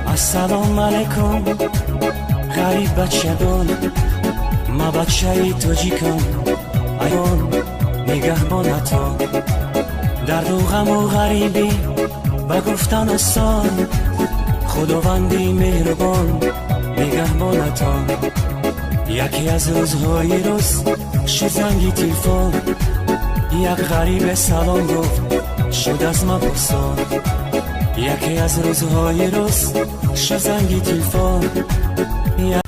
السلام علیکم غریب بچه دون ما بچه توجیکم ایون نگهبان تو درد و غم و غریبی و گفتن آسان خداوندی مهربان نگهبان تو یکی از روزهای روز شد زنگی تلفن یک غریب سلام گفت شد از ما پرسان یکی از روزهای روز شد زنگی تلفن.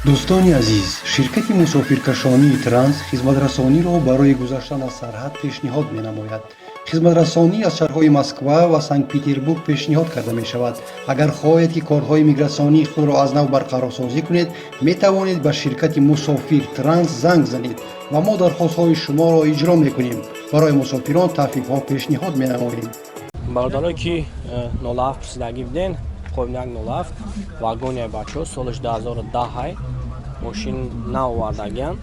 دوستانی عزیز، شرکت مسافرکشانی ترانس خدمترسانی را برای گذشتن از سرحد پیشنهاد می‌نماید. خدمترسانی از شهرهای مسکو و سنت پترزبورگ پیشنهاد کرده می شود. اگر خواهید که کارهای میگراسیونی خود را از نو برقرارسازی کنید، می توانید به شرکت مسافر ترانس زنگ زنید و ما درخواست‌های شما را اجرا می‌کنیم. برای مسافران تخفیف‌ها پیشنهاد می‌نماییم. برادرایی که 07 پرسیدگی بدین، خوابیدن 07 واگونی بچه سالش 2010 ماشین نو آوردگی‌اند.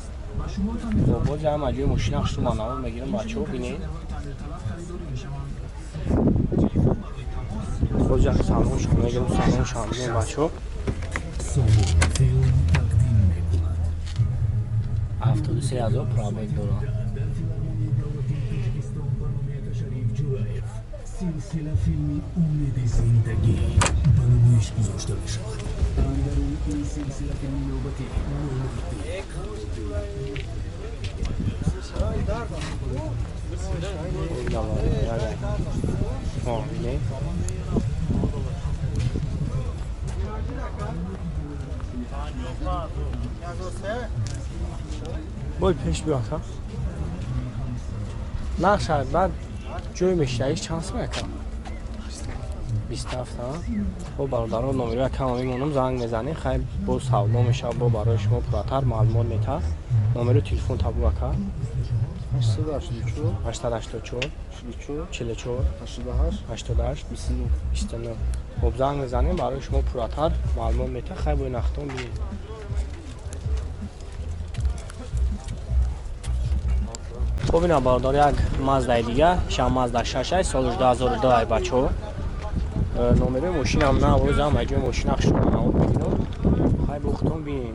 و باز هم اجای ماشین اخشتو ما نو میگیرم بچه ها بینید. باز هم سالونش هم میگیرم سالونش هم بینید بچه ها. 73,000 پرابیگ دارم. سلسله فیلمی امید زندگی به نمایش گذاشته می شود. درون این سلسله فیلمی نوبتی باید پیش بیاد ها نقشد بعد جوی مشتریش چند سمه کن 27 ها با برادران نمره کم میمونم زنگ میزنی خیلی با سودا میشه با برای شما پراتر معلومات میده نمره تلفن تابو بکن 884 44 88 29 خب زنگ میزنیم برای شما پراتر معلومات میده خیلی با نختون بید خب اینا برادر یک مازدای دیگه شما مازدا 6 سالش 2002 بچه ها نمره ماشین هم نه روز هم اجای ماشین اخش رو نمود بگیرم خیلی بختون بینیم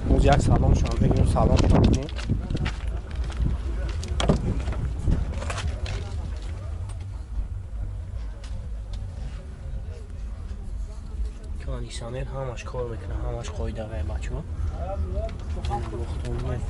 موز یک سلام شما بگیرم سلام شما بینیم کاندیشنر همش کار میکنه همش قایده غیر بچه ها بختون بینیم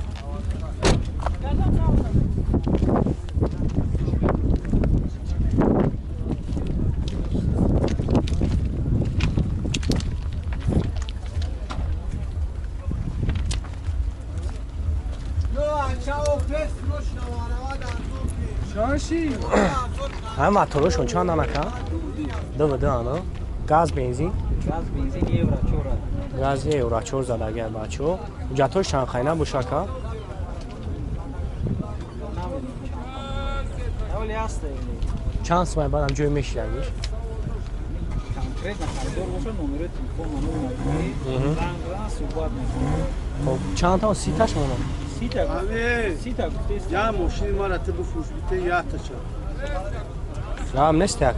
هم مطورشون چند نمکه؟ دو آنها گاز بنزین؟ گاز یورو 4 زده اگر بچه ها جاتوش چند خیلی نبوشه که؟ چند سمه بعد هم جوی میشیدنگیش؟ خب چند تا سیتش مونم؟ سیتا یا ماشین ما را تو بفروش بیته یا تا چه هم نیست یکا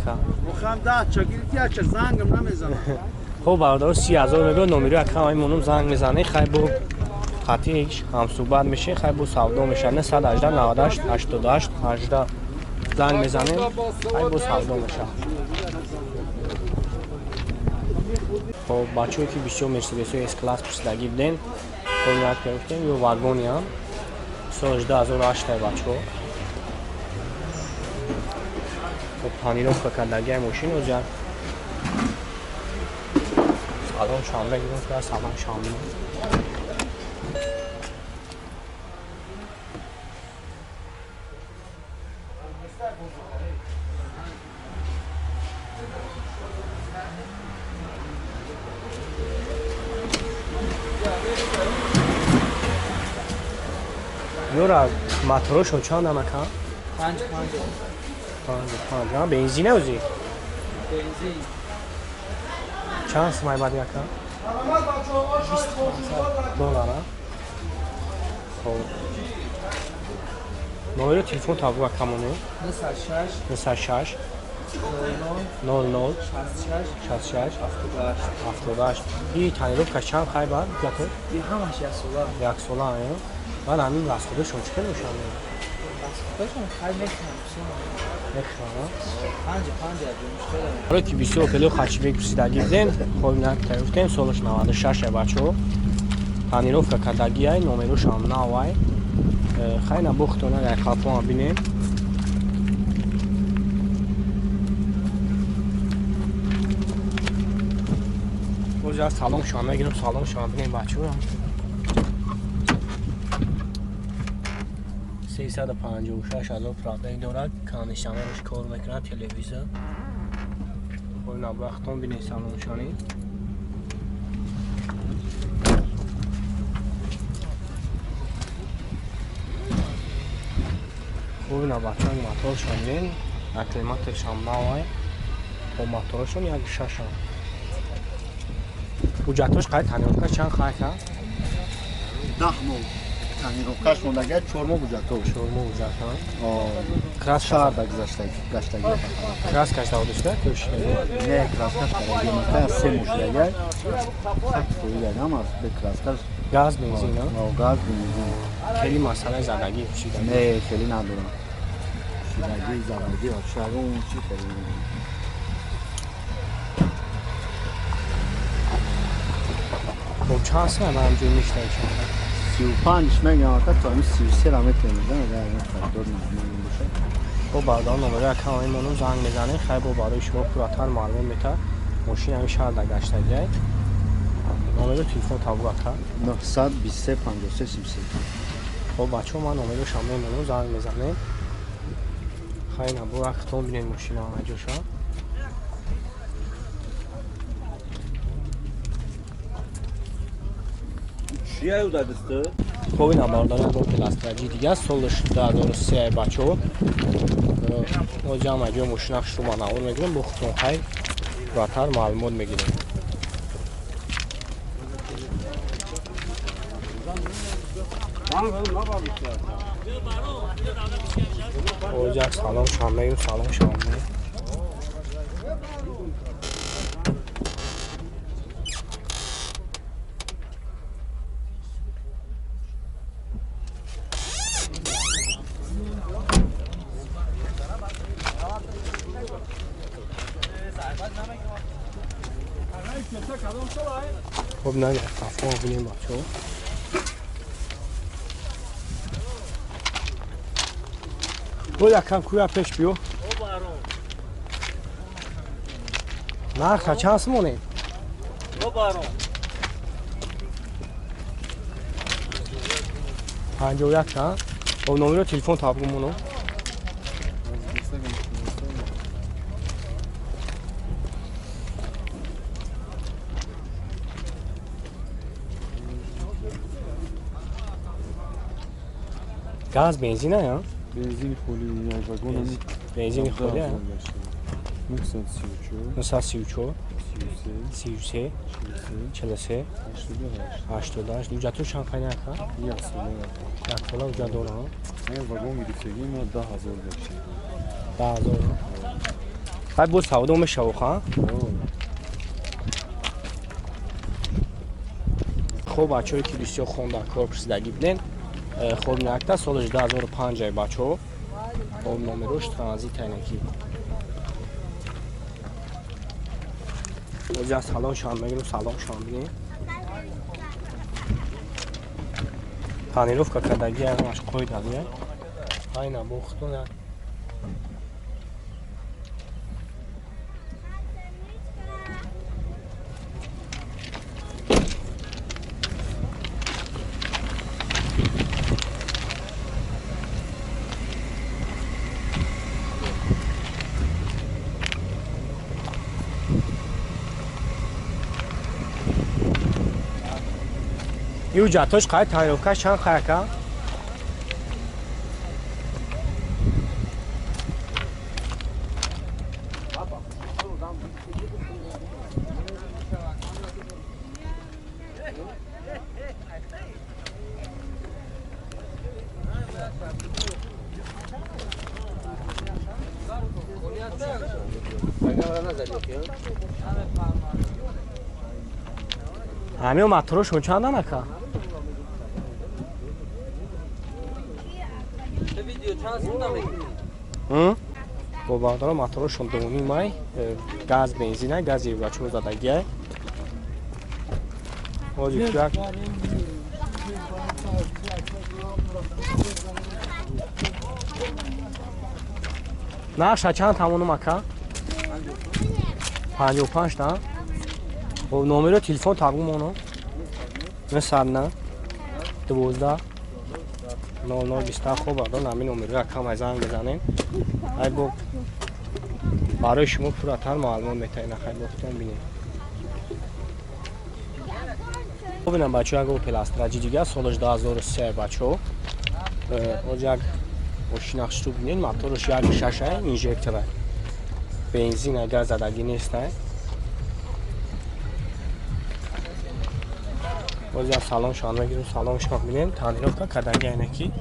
مخم ده چه گیریتی یا چه زنگم نمیزنم خب برادر 30,000 میگه نمره یکا های مونم زنگ میزنه خیلی با خطیش هم صحبت میشه خیلی با سودا میشه نه 118 98 88 18 زنگ میزنه خیلی با سودا میشه خب بچه‌ای که بسیار مرسیدس اس کلاس پرسیدگی بدین خب گرفتیم یه واگونی هم سالش 2008 بچه‌ها خب پانیرم فکردگی ماشین رو جا سلام شام بگیرم که سلام شام یورا ماتروشو چند نمکه؟ 5 بنزینه اوزی؟ بنزین چند سمای بعد یکا؟ 20 دلاره؟ خب نمره تلفن تابو کمونه؟ 96 00 66 78 این تانیروفکا چند خواهی بر بیاتو؟ این همش یک سولا 100 من همین رسخودشون چکر میشن باشم خیلی نکنم حالا که 20 کیلو خچی بکسیدگی بدیم خب نگفتیم سولش 96 بچه تانیروفکا کدگی های نومروش هم نوای خیلی نبوختونه یک خطوه هم بینیم روز از سالام شما میگیرم سالام شما بینیم بچه رو 356,000 پراده دارد کانشتمرش کار میکنه تلویزیون خب نبختون بینیم سالام شانی خب نبختون موتور شانین اکلیماتش هم نوای خب موتورشون یک 6 حجتاش قاید تانیروفکا چند خواهی کرد؟ 10 ماه تانیروفکاش موندگه 4 ماه بوجتو 4 ماه حجت کراس شهر گذشته گشتگی کراس کشته بودشته کشته نه کراس گشتگی مثلا 3 ماه شدگه سخت کویه هم از به کراس گاز بنزین او گاز بنزین خیلی مسئله زدگی پوشیده نه خیلی ندارم شدگی زدگی آشار اون چی خیلی ندارم خب چند سنه من همجور میشته چند 35 میگم تا این 33 را میتونم اگر این فردور نرمانی باشه خب بعدا نمره اکا این منو زنگ میزنه خیلی با برای شما پراتر معلوم میتر ماشین همی شهر در گشته گید نمره تلفن تابو اکا 923 53 33 خب بچه من نمره شما منو زنگ میزنه خیلی نبو اکتون بینید ماشین همه جوشا چیه او دادسته؟ خب این هم بارداری با پلاسترجی دیگه سولش در دور 3 بچه ها و جمع جو ماشینش رو ما نور میگیریم با خطون خیلی براتر معلومات میگیریم اوجا سلام شامه سلام شامه خب نه افغان بینیم بچه ها بود یکم کویا پیش بیو نرخ چند سمونه پنجه و یک چند خب نمره تلفن تابگو مونو گاز بنزینه یا؟ بنزین خالی یک واگن هم بنزین خالی یا؟ 934 33 43 88 دوجه تو چند خیلی نکن؟ یک ساله یک ساله اوجه دونه ها؟ این واگن میریفتگی ما 10,000 داشتیم 10,000 خیلی بود سعوده همه شو خواه؟ خب بچه هایی که بسیار خونده کار پرسیدگی بدین خب نکته سالش 2005 بچه ها خب نمروش ترانزیت اینکی اوجه سلام شام بگیرم سلام شام بینیم تانیروفکا کدگی همش قوی دادیه های نبوختونه یو جاتوش قاید تانیروفکا چند خواهد که؟ همین ماتروشون چندن اکا؟ با بردار ماتروشون دونی مای گاز بنزینه گازی بچه زدگیه وجود یک نه چند تمونم اکا؟ 55 نه؟ و نمره تلفن تقویم اونو مثل نه 12 0027 خوب بردار نمی نمره اکا ما زنگ بزنیم ای با برای شما فراتر معلوم میتونه خیلی بختون بینیم ببینم بچه ها پلاستراجی دیگه سالش 2003 بچه ها اونجا ماشین اخش رو بینین موتورش یک ششه اینژکتره بنزین اگر زدگی نیسته اونجا سلام شان بگیریم سلام شما بینین تعمیرات که کدنگی اینکی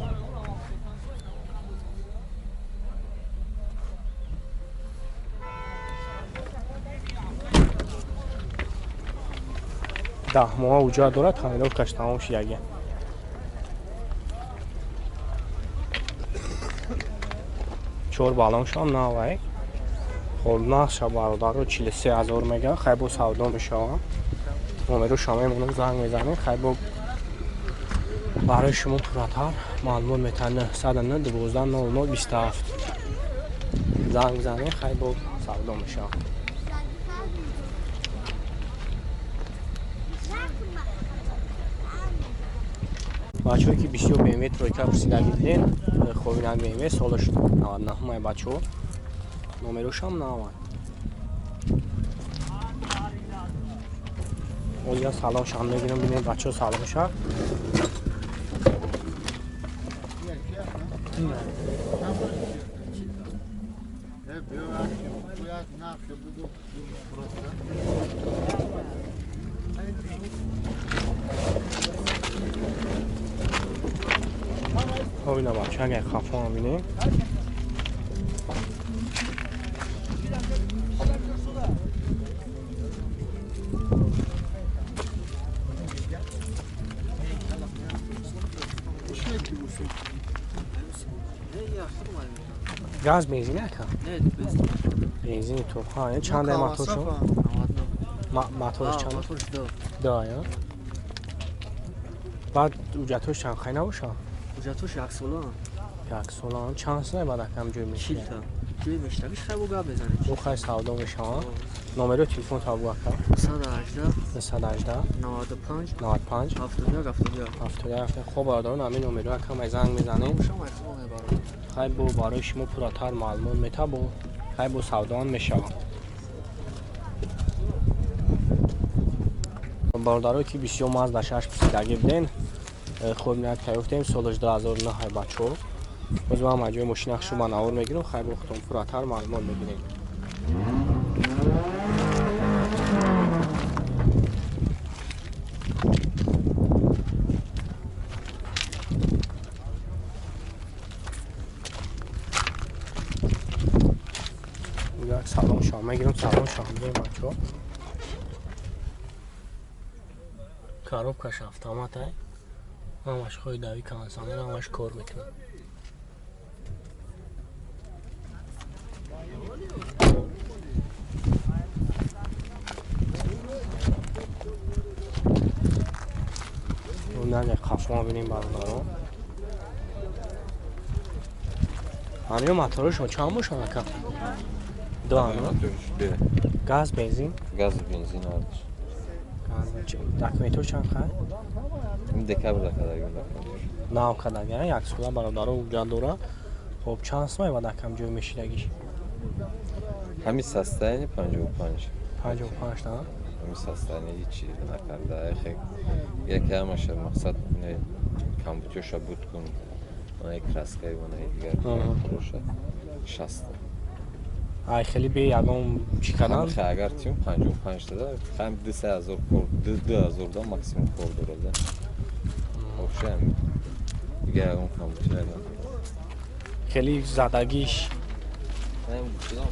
ده ماه اوجا داره تعمیرات کش تمام شیگه چور بالان شام نوای خب نقش برادر رو 43,000 میگه خیلی سودا میشه نمره شما منم زنگ میزنه خیلی برای شما فراتر معلومات میتونه 109 12 00 27 زنگ میزنه خیلی سودا میشه بچه‌ای که 20 BMW ترویکا پرسیدگی دیدین خب این BMW سالش 99 ماه بچه‌ها نمرش هم نامد اونجا سلام شام میگیرم ببینید بچه‌ها سلام شد اینا بچه اگر خفه هم بینیم گاز بنزینه اکا؟ نه بنزین تو ها چند موتورشون؟ موتورش چند؟ موتورش دو یا؟ بعد اوجتوش چند خیلی نباشه؟ اوجتوش یک سالان یک سالان چند ساله بعد کم جوی میشه؟ 40 تا جوی میشه بیش خیلی گاب بزنه او خیلی سودا میشه ها؟ نمره تلفن تا بگو اکا؟ 118 95 95 71 خوب بردارون همین نمره اکا ما زنگ میزنیم خیلی برای شما پراتر معلومات میته خیلی سودا میشه باردارو که 20 مازدا 6 پرسیدگی بدین خوب نیت که گفتیم سالش 2009 های بچه ها باز ما مجموعه ماشین اخشو من آور میگیرم خیلی وقتون فراتر معلومات میگیریم یک سلام شام میگیرم سلام شام میگیرم بچه ها کاروب کش автомат ай همش خواهی داوی کانسانه همش کار میکنه اون نگه خفه ما بینیم بردارو همین موتورشون چند باشن اکا؟ دو همه؟ گاز بنزین؟ Gaz benzin alır. دکمیتور چند خواهد؟ این دکابل kadar gönder. ناو کدگه یک سوله برادر اونجا دوره خب چند سمای و دکم جوی میشیدگیش؟ همین sastayını 55. 55 تا؟ همین sastayını hiç nakarda. Yeki amaşır maksat ne kambuçoşa butkun. Ona kraskayı ona diğer proşa şastı. ای خیلی به یکم چی کردن؟ Hem اگر تیم 55 تا هم 2000 کور 2000 دا maksimum کور داره. خب هم دیگه اون kambuçoya خیلی زدگیش чизам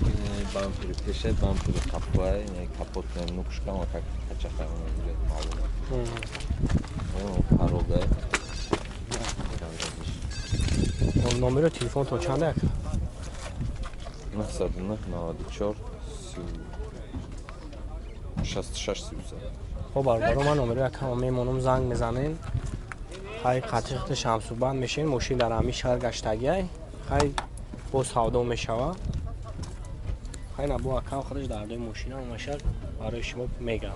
бампери пешет, бампери капоай, капот нукшка, ма как качаха мегирад маълум. Парога. номери телефон то чанд ака? 909 94 66 33. خب برای من نمره کام میمونم زنگ میزنین خیلی قطعه شمسوبند میشین ماشین در همی شهر گشتگی خیلی با سودا میشوه خیلی نبو اکام خودش در دوی ماشین هم برای شما میگم